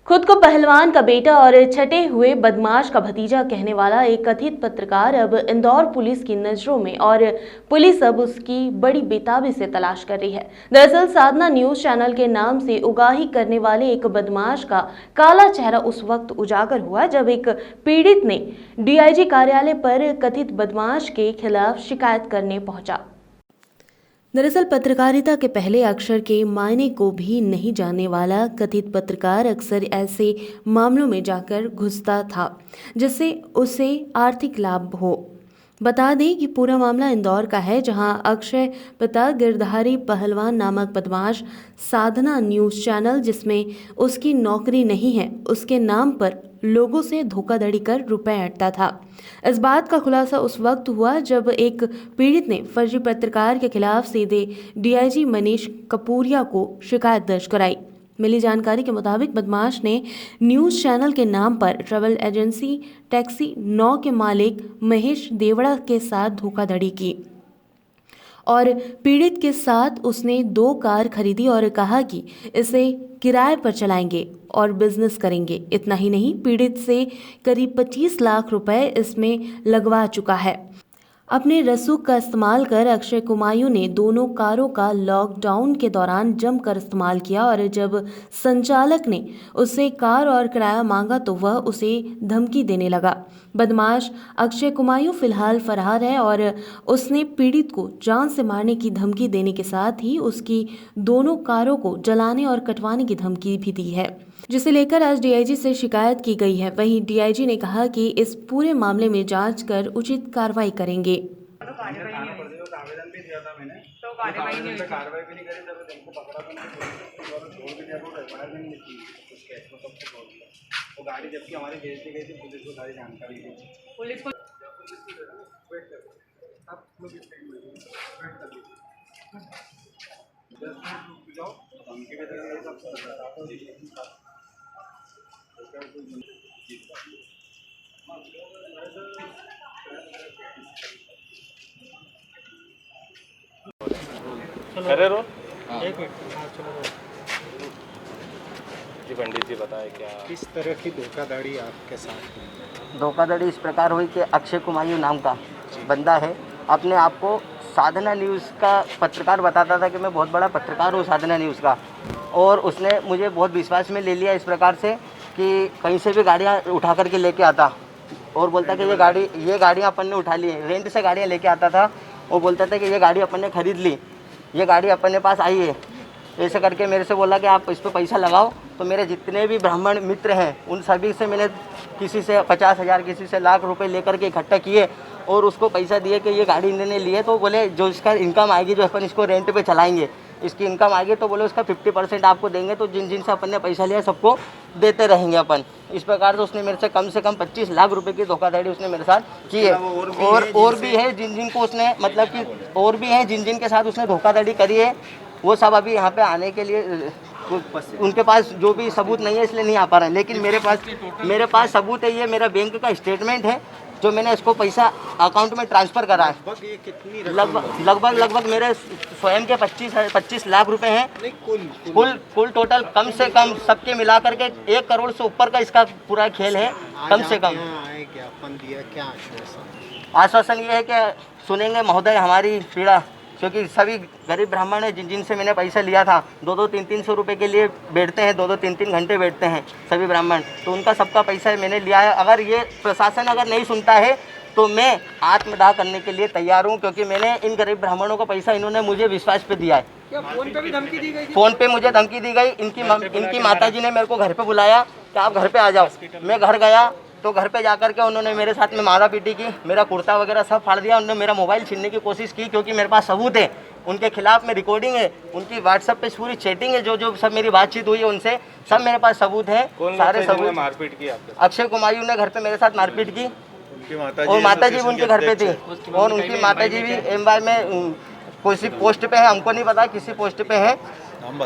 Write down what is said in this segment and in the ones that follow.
खुद को पहलवान का बेटा और छटे हुए बदमाश का भतीजा कहने वाला एक कथित पत्रकार अब इंदौर पुलिस की नजरों में और पुलिस अब उसकी बड़ी बेताबी से तलाश कर रही है। दरअसल साधना न्यूज चैनल के नाम से उगाही करने वाले एक बदमाश का काला चेहरा उस वक्त उजागर हुआ जब एक पीड़ित ने डीआईजी कार्यालय पर कथित बदमाश के खिलाफ शिकायत करने पहुंचा। दरअसल पत्रकारिता के पहले अक्षर के मायने को भी नहीं जानने वाला कथित पत्रकार अक्सर ऐसे मामलों में जाकर घुसता था जिससे उसे आर्थिक लाभ हो। बता दें कि पूरा मामला इंदौर का है, जहां अक्षय पिता गिरधारी पहलवान नामक बदमाश साधना न्यूज चैनल, जिसमें उसकी नौकरी नहीं है, उसके नाम पर लोगों से धोखाधड़ी कर रुपए ऐंठता था। इस बात का खुलासा उस वक्त हुआ जब एक पीड़ित ने फर्जी पत्रकार के खिलाफ सीधे डीआईजी मनीष कपूरिया को शिकायत दर्ज कराई। मिली जानकारी के मुताबिक बदमाश ने न्यूज चैनल के नाम पर ट्रैवल एजेंसी टैक्सी 9 के मालिक महेश देवड़ा के साथ धोखाधड़ी की और पीड़ित के साथ उसने 2 कार खरीदी और कहा कि इसे किराए पर चलाएंगे और बिजनेस करेंगे। इतना ही नहीं, पीड़ित से करीब 25 लाख रुपए इसमें लगवा चुका है। अपने रसूख का इस्तेमाल कर अक्षय कुमायूं ने दोनों कारों का लॉकडाउन के दौरान जमकर इस्तेमाल किया और जब संचालक ने उससे कार और किराया मांगा तो वह उसे धमकी देने लगा। बदमाश अक्षय कुमायूं फिलहाल फरार है और उसने पीड़ित को जान से मारने की धमकी देने के साथ ही उसकी दोनों कारों को जलाने और कटवाने की धमकी भी दी है, जिसे लेकर आज डीआईजी से शिकायत की गई है। वहीं डीआईजी ने कहा कि इस पूरे मामले में जांच कर उचित कार्रवाई करेंगे। आवेदन भी दिया था मैंने, तो कार्रवाई भी नहीं करी, जब तुमको पकड़ा तो छोड़ भी दिया, तो एफआईआर भी नहीं की उस केस को, तब छोड़ दिया वो गाड़ी, जबकि हमारी भेज दी गई थी पुलिस को, सारी जानकारी दी पुलिस को। वेट कर, आप लोग इस टाइम वेट कर लीजिए, 10 मिनट रुक जाओ, धमकी भी देंगे सब बताता हूँ। अरे रो एक मिनट, चलो जी पंडित जी बताएं क्या किस तरह की धोखाधड़ी आपके साथ? धोखाधड़ी इस प्रकार हुई कि अक्षय कुमायूं नाम का बंदा है, अपने आप को साधना न्यूज़ का पत्रकार बताता था कि मैं बहुत बड़ा पत्रकार हूँ साधना न्यूज़ का, और उसने मुझे बहुत विश्वास में ले लिया इस प्रकार से कि कहीं से भी गाड़ियाँ उठा करके लेके आता और बोलता कि ये गाड़ियाँ अपन ने उठा ली, रेंट से गाड़ियाँ लेके आता था और बोलता था कि ये गाड़ी अपन ने खरीद ली, ये गाड़ी अपने पास आई है। ऐसे करके मेरे से बोला कि आप इस पर पैसा लगाओ, तो मेरे जितने भी ब्राह्मण मित्र हैं उन सभी से मैंने किसी से 50,000 किसी से लाख रुपए लेकर के इकट्ठा किए और उसको पैसा दिए कि ये गाड़ी इन्होंने ली है, तो बोले जो इसका इनकम आएगी, जो अपन इसको रेंट पे चलाएंगे, इसकी इनकम आएगी तो बोले उसका 50% आपको देंगे, तो जिन से अपन ने पैसा लिया सबको देते रहेंगे अपन। इस प्रकार से उसने मेरे से कम 25 लाख रुपए की धोखाधड़ी उसने मेरे साथ की है। और भी है जिन को उसने मतलब कि और भी हैं जिन के साथ उसने धोखाधड़ी करी है, वो सब अभी यहाँ पे आने के लिए उनके पास जो भी सबूत नहीं है इसलिए नहीं आ पा रहे हैं, लेकिन मेरे पास सबूत है। ये मेरा बैंक का स्टेटमेंट है जो मैंने इसको पैसा अकाउंट में ट्रांसफ़र करा है। लगभग मेरे स्वयं के 25 लाख रुपए हैं। कुल टोटल कम से कम सबके मिला करके 1 करोड़ से ऊपर का इसका पूरा खेल है कम से कम। आश्वासन ये है कि सुनेंगे महोदय हमारी पीड़ा, क्योंकि सभी गरीब ब्राह्मण हैं जिन से मैंने पैसा लिया था, 2-2, 300 रुपए के लिए बैठते हैं, 2-2, 3-3 घंटे बैठते हैं सभी ब्राह्मण, तो उनका सबका पैसा मैंने लिया है। अगर ये प्रशासन अगर नहीं सुनता है तो मैं आत्मदाह करने के लिए तैयार हूँ, क्योंकि मैंने इन गरीब ब्राह्मणों को पैसा इन्होंने मुझे विश्वास पे दिया है। क्या फोन पे भी धमकी दी गई? फोन पे मुझे धमकी दी गई। इनकी माताजी ने मेरे को घर पे बुलाया कि आप घर पे आ जाओ। मैं घर गया तो घर पे जाकर के उन्होंने मेरे साथ में मारा पीटी की, मेरा कुर्ता वगैरह सब फाड़ दिया। उन्होंने मेरा मोबाइल छीनने की कोशिश की, क्योंकि मेरे पास सबूत है, उनके खिलाफ में रिकॉर्डिंग है, उनकी व्हाट्सएप पे पूरी चैटिंग है, जो सब मेरी बातचीत हुई है उनसे सब मेरे पास सबूत है। सारे सबूत। मारपीट की आपके? अक्षय कुमायूं ने घर पे मेरे साथ मारपीट की और माताजी भी उनके घर पे थी, और उनकी माताजी भी एमवाई में किसी पोस्ट पे है, हमको नहीं पता किसी पोस्ट पे है,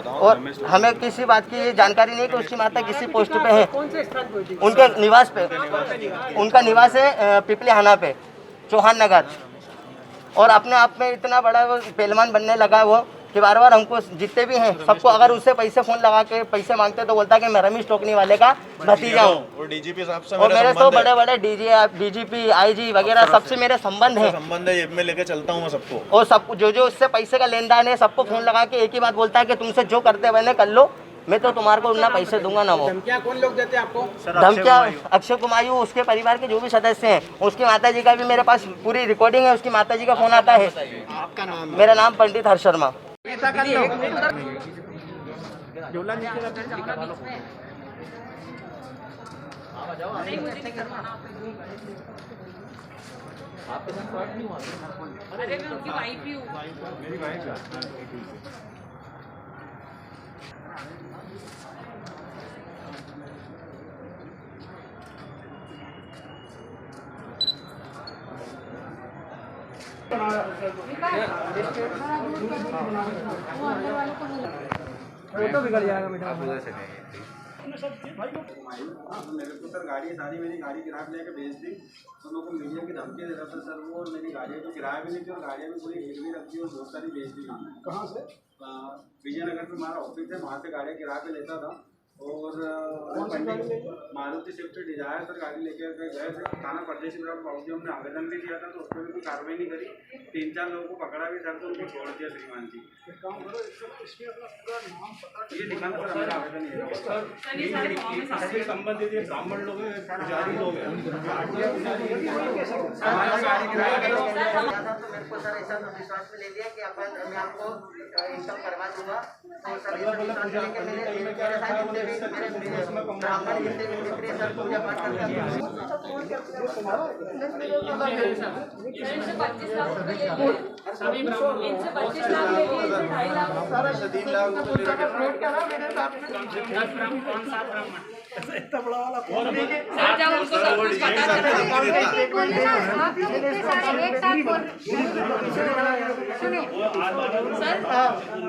और हमें किसी बात की जानकारी नहीं कि उसकी माता किसी पोस्ट पे है। उनके निवास पे, उनका निवास है पिपलीहाना पे, चौहान नगर, और अपने आप में इतना बड़ा वो पहलवान बनने लगा वो कि बार बार हमको जितने भी हैं सबको अगर उससे पैसे फ़ोन लगा के पैसे मांगते तो बोलता कि मैं रमेश टोकनी वाले का भतीजा हूँ। और डीजीपी साहब से और मेरे तो बड़े बड़े डीजीपी आईजी वगैरह सबसे मेरे संबंध हैं। संबंध है, मैं लेके चलता हूँ मैं सबको। और सब जो उससे पैसे का लेन देन है सबको फ़ोन लगा के एक ही बात बोलता है कि तुमसे जो करते बने कर लो, मैं तो तुम्हारे को ना पैसे दूंगा ना वो। धमकियाँ कौन लोग देते हैं आपको? धमकियाँ अक्षय कुमार, उसके परिवार के जो भी सदस्य हैं, उसकी माता जी का भी मेरे पास पूरी रिकॉर्डिंग है, उसकी माता जी का फोन आता है। आपका नाम? मेरा नाम पंडित हर्ष शर्मा। अरे मैं उनकी वाइफ ही हूँ। मेरी वाइफ है। फोटो बिगड़ जाएगा बेटा। मेरे को सर गाड़ी सारी मेरी गाड़ी किराए पे लेके भेज दी, तो मेरे को मीडिया की धमकी दे रहा था सर वो, और मेरी गाड़ियाँ तो किराए भी नहीं थी और गाड़ियाँ भी पूरी गिरवी रखी और बहुत सारी बेच दी। कहाँ से? विजयनगर में हमारा ऑफिस है, वहाँ से गाड़ियाँ किराए पे लेता था। और मारुति स्विफ्ट डिजायर सर गाड़ी लेके गए थे थाना परदेशी विभाग पहुँचे, हमने आवेदन भी दिया था तो उस पर भी कोई कार्रवाई नहीं करी। 3-4 लोगों को पकड़ा भी सर तो उनको छोड़ दिया श्रीमान जी। ये लिखा था सर हमारा आवेदन ये संबंधित ब्राह्मण लोग हैं, पुजारी लोग हैं। तो मेरे को सर ऐसा तो विश्वास में ले लिया कि अपन मैं आपको इंस्टॉल करवा दूंगा। तो सर मेरे साथ ब्राह्मण जितने भी मित्र सर पूजा पाठ करते हैं। इनसे 25 लाख रुपए ले लिए, सभी ब्राह्मण इनसे 25 लाख ले लिए, इनसे 2.5 लाख 3 लाख इतना बड़ा वाला सर जब उनको सब कुछ पता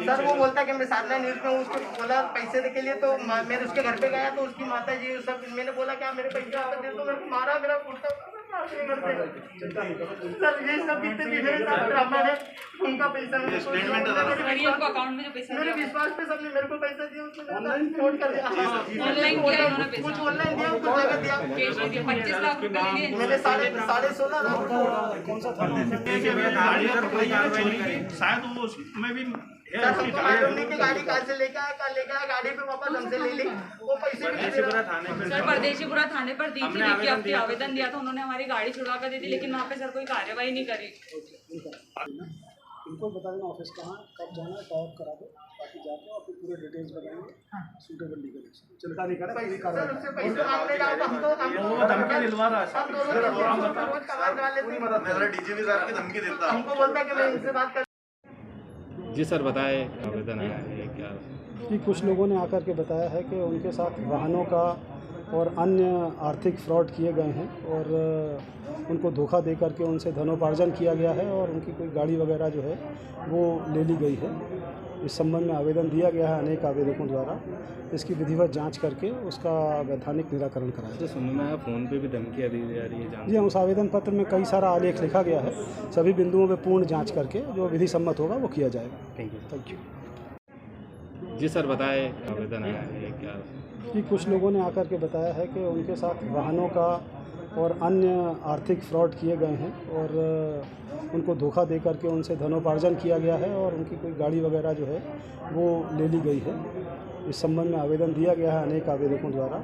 सर वो बोलता कि मैं साधना न्यूज़ में उसको बोला पैसे के लिए, तो मैं उसके घर पे गया तो उसकी माता जी सब मैंने बोला क्या मेरे पैसे वापस दे, तो मेरे को मारा, मेरा कुर्ता सर ये सब कितने भी मेरे साथ ब्राह्मण है उनका पैसा अकाउंट में जो पैसा मेरे विश्वास पे सबने मेरे को पैसा दिया, उसने नोट कर दिया। ऑनलाइन किया उन्होंने पैसा, कुछ ऑनलाइन दिया कुछ नगद दिया, कैश में दिया। 25 लाख रुपए ले लिए मैंने 16.5 लाख। कौन सा था? शायद वो उसमें भी सर हमको मालूम नहीं कि गाड़ी कहाँ से लेके आया, कहाँ लेके आया, गाड़ी पे वापस हमसे ले ली, वो पैसे भी नहीं दे रहा। सर परदेशीपुरा थाने पर दी थी, लिख के आपकी आवेदन दिया था, उन्होंने हमारी गाड़ी छुड़वा कर दी थी, लेकिन वहाँ पे सर कोई कार्रवाई नहीं करी। इनको बता देना ऑफिस कहाँ कब जाना है, टॉप करा दो बाकी जाके और फिर पूरे डिटेल्स बताएंगे सूटेबल लीगल चिंता नहीं करें। सर उससे पैसे मांगने जाओ तो हमको धमकी दिलवा रहा है। हम दोनों डीजीपी साहब की धमकी देता है। हमको बोलता है कि मैं इनसे बात कर। जी सर बताए आवेदन आया है क्या? कि कुछ लोगों ने आकर के बताया है कि उनके साथ वाहनों का और अन्य आर्थिक फ्रॉड किए गए हैं और उनको धोखा दे करके उनसे धनोपार्जन किया गया है और उनकी कोई गाड़ी वगैरह जो है वो ले ली गई है। इस संबंध में आवेदन दिया गया है अनेक आवेदकों द्वारा, इसकी विधिवत जांच करके उसका वैधानिक निराकरण कराया जाए। सुनने में आया फ़ोन पे भी धमकियाँ दी जा रही है। जी हाँ, उस आवेदन पत्र में कई सारा आलेख लिखा गया है, सभी बिंदुओं पर पूर्ण जाँच करके जो विधि सम्मत होगा वो किया जाएगा। Thank you. जी सर बताए आवेदन आया है क्या? कि कुछ लोगों ने आकर के बताया है कि उनके साथ वाहनों का और अन्य आर्थिक फ्रॉड किए गए हैं और उनको धोखा दे करके उनसे धनोपार्जन किया गया है और उनकी कोई गाड़ी वगैरह जो है वो ले ली गई है। इस संबंध में आवेदन दिया गया है अनेक आवेदकों द्वारा,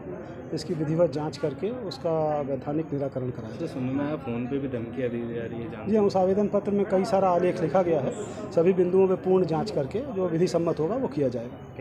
इसकी विधिवत जांच करके उसका वैधानिक निराकरण कराया जाए। सुनने में आया फ़ोन पे भी धमकियाँ दी जा रही है। जी हाँ, उस आवेदन पत्र में कई सारा आलेख लिखा गया है, सभी बिंदुओं पर पूर्ण जाँच करके जो विधि सम्मत होगा वो किया जाएगा।